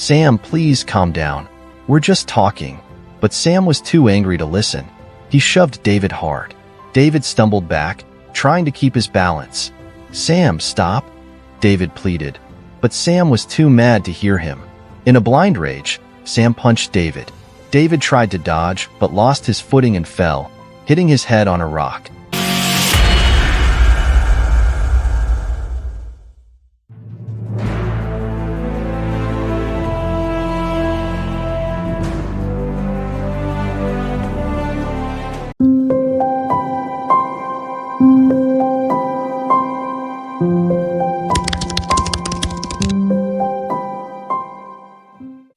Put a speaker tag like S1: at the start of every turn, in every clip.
S1: "Sam, please calm down. We're just talking." But Sam was too angry to listen. He shoved David hard. David stumbled back, trying to keep his balance. "Sam, stop," David pleaded. But Sam was too mad to hear him. In a blind rage, Sam punched David. David tried to dodge, but lost his footing and fell, hitting his head on a rock.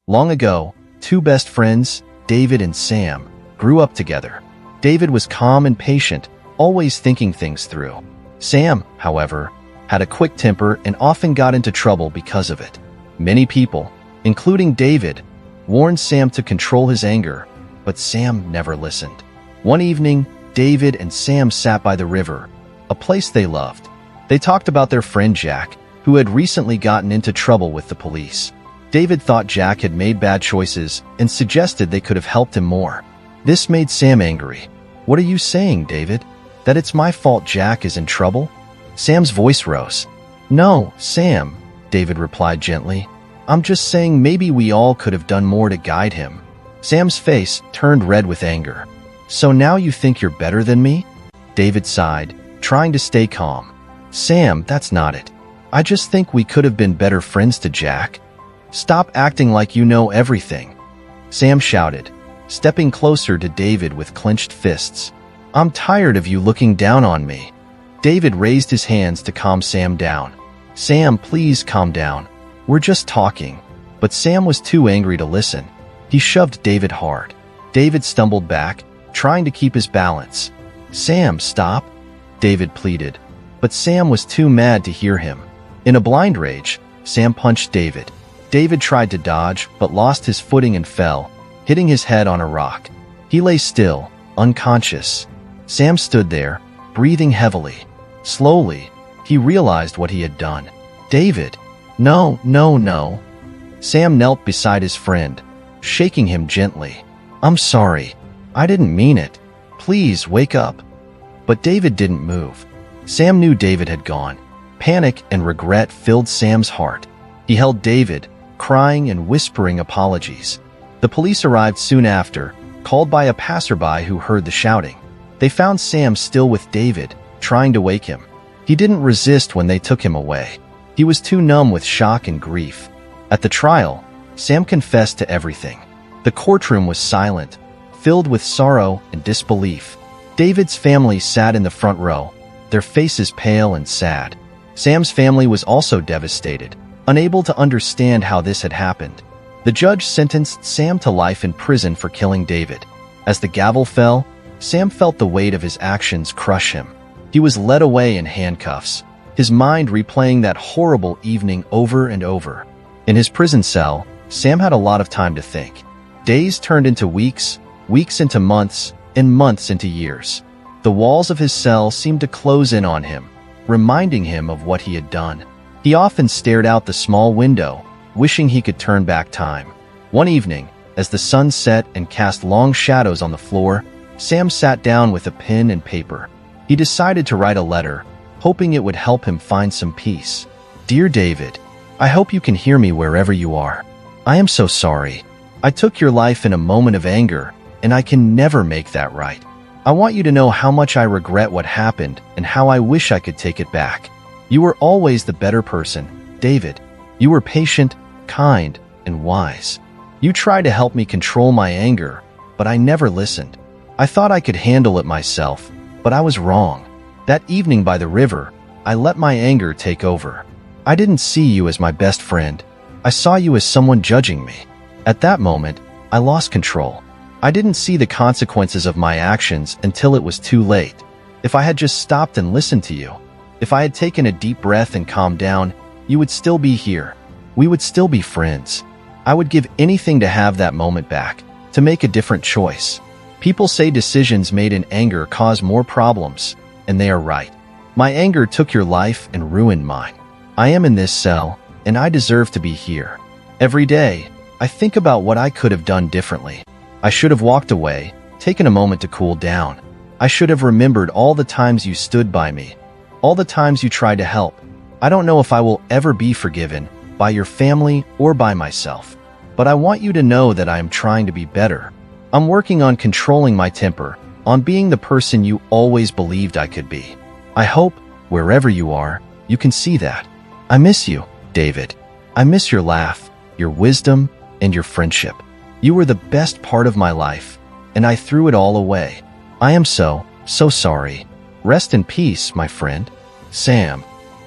S1: Long ago, two best friends, David and Sam, grew up together. David was calm and patient, always thinking things through. Sam, however, had a quick temper and often got into trouble because of it. Many people, including David, warned Sam to control his anger, but Sam never listened. One evening, David and Sam sat by the river, a place they loved. They talked about their friend Jack, who had recently gotten into trouble with the police. David thought Jack had made bad choices and suggested they could have helped him more. This made Sam angry. "What are you saying, David? That it's my fault Jack is in trouble?" Sam's voice rose. "No, Sam," David replied gently. "I'm just saying maybe we all could have done more to guide him." Sam's face turned red with anger. "So now you think you're better than me?" David sighed, trying to stay calm. "Sam, that's not it. I just think we could have been better friends to Jack." "Stop acting like you know everything," Sam shouted, stepping closer to David with clenched fists. "I'm tired of you looking down on me." David raised his hands to calm Sam down. "Sam, please calm down. We're just talking." But Sam was too angry to listen. He shoved David hard. David stumbled back, trying to keep his balance. "Sam, stop," David pleaded. But Sam was too mad to hear him. In a blind rage, Sam punched David. David tried to dodge, but lost his footing and fell, hitting his head on a rock. He lay still, unconscious. Sam stood there, breathing heavily. Slowly, he realized what he had done. "David, no, no, no." Sam knelt beside his friend, shaking him gently. "I'm sorry. I didn't mean it. Please wake up." But David didn't move. Sam knew David had gone. Panic and regret filled Sam's heart. He held David, crying and whispering apologies. The police arrived soon after, called by a passerby who heard the shouting. They found Sam still with David, trying to wake him. He didn't resist when they took him away. He was too numb with shock and grief. At the trial, Sam confessed to everything. The courtroom was silent, filled with sorrow and disbelief. David's family sat in the front row, their faces pale and sad. Sam's family was also devastated, unable to understand how this had happened. The judge sentenced Sam to life in prison for killing David. As the gavel fell, Sam felt the weight of his actions crush him. He was led away in handcuffs, his mind replaying that horrible evening over and over. In his prison cell, Sam had a lot of time to think. Days turned into weeks, weeks into months, and months into years. The walls of his cell seemed to close in on him, reminding him of what he had done. He often stared out the small window, wishing he could turn back time. One evening, as the sun set and cast long shadows on the floor, Sam sat down with a pen and paper. He decided to write a letter, hoping it would help him find some peace. "Dear David, I hope you can hear me wherever you are. I am so sorry. I took your life in a moment of anger, and I can never make that right. I want you to know how much I regret what happened and how I wish I could take it back. You were always the better person, David. You were patient, kind, and wise. You tried to help me control my anger, but I never listened. I thought I could handle it myself, but I was wrong. That evening by the river, I let my anger take over. I didn't see you as my best friend. I saw you as someone judging me. At that moment, I lost control. I didn't see the consequences of my actions until it was too late. If I had just stopped and listened to you, if I had taken a deep breath and calmed down, you would still be here. We would still be friends. I would give anything to have that moment back, to make a different choice. People say decisions made in anger cause more problems, and they are right. My anger took your life and ruined mine. I am in this cell, and I deserve to be here. Every day, I think about what I could have done differently. I should have walked away, taken a moment to cool down. I should have remembered all the times you stood by me, all the times you tried to help. I don't know if I will ever be forgiven by your family or by myself, but I want you to know that I am trying to be better. I'm working on controlling my temper, on being the person you always believed I could be. I hope, wherever you are, you can see that. I miss you, David. I miss your laugh, your wisdom, and your friendship. You were the best part of my life, and I threw it all away. I am so sorry. Rest in peace, my friend. Sam.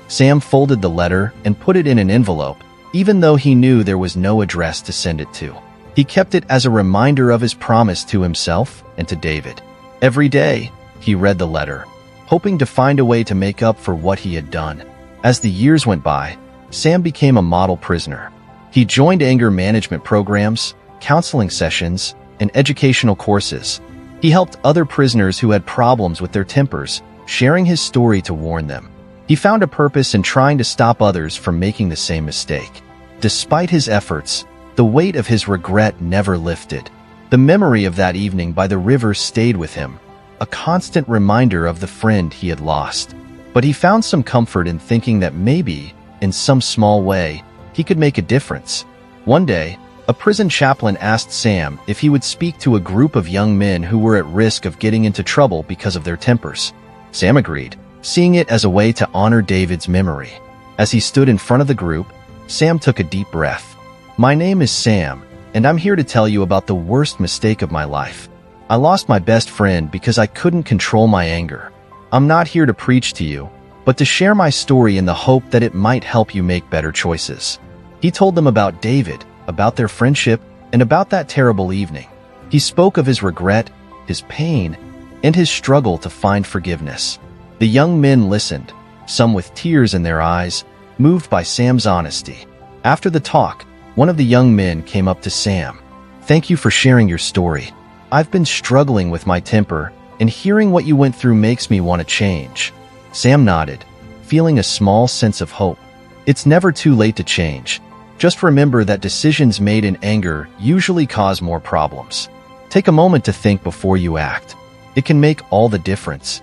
S1: Sam folded the letter and put it in an envelope, even though he knew there was no address to send it to. He kept it as a reminder of his promise to himself and to David. Every day, he read the letter, hoping to find a way to make up for what he had done. As the years went by, Sam became a model prisoner. He joined anger management programs, counseling sessions, and educational courses. He helped other prisoners who had problems with their tempers, sharing his story to warn them. He found a purpose in trying to stop others from making the same mistake. Despite his efforts, the weight of his regret never lifted. The memory of that evening by the river stayed with him, a constant reminder of the friend he had lost. But he found some comfort in thinking that maybe, in some small way, he could make a difference. One day, a prison chaplain asked Sam if he would speak to a group of young men who were at risk of getting into trouble because of their tempers. Sam agreed, seeing it as a way to honor David's memory. As he stood in front of the group, Sam took a deep breath. My name is Sam, and I'm here to tell you about the worst mistake of my life. I lost my best friend because I couldn't control my anger. I'm not here to preach to you, but to share my story in the hope that it might help you make better choices. He told them about David, about their friendship, and about that terrible evening. He spoke of his regret, his pain, and his struggle to find forgiveness. The young men listened, some with tears in their eyes, moved by Sam's honesty. After the talk, one of the young men came up to Sam. Thank you for sharing your story. I've been struggling with my temper, and hearing what you went through makes me want to change. Sam nodded, feeling a small sense of hope. It's never too late to change. Just remember that decisions made in anger usually cause more problems. Take a moment to think before you act. It can make all the difference.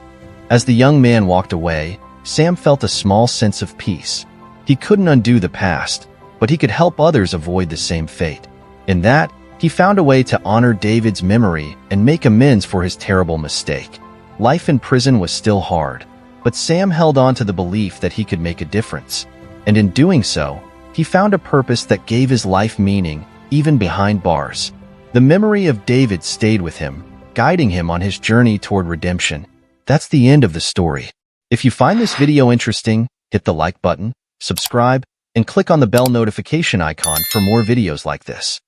S1: As the young man walked away, Sam felt a small sense of peace. He couldn't undo the past, but he could help others avoid the same fate. In that, he found a way to honor David's memory and make amends for his terrible mistake. Life in prison was still hard, but Sam held on to the belief that he could make a difference. And in doing so, he found a purpose that gave his life meaning, even behind bars. The memory of David stayed with him, guiding him on his journey toward redemption. That's the end of the story. If you find this video interesting, hit the like button, subscribe, and click on the bell notification icon for more videos like this.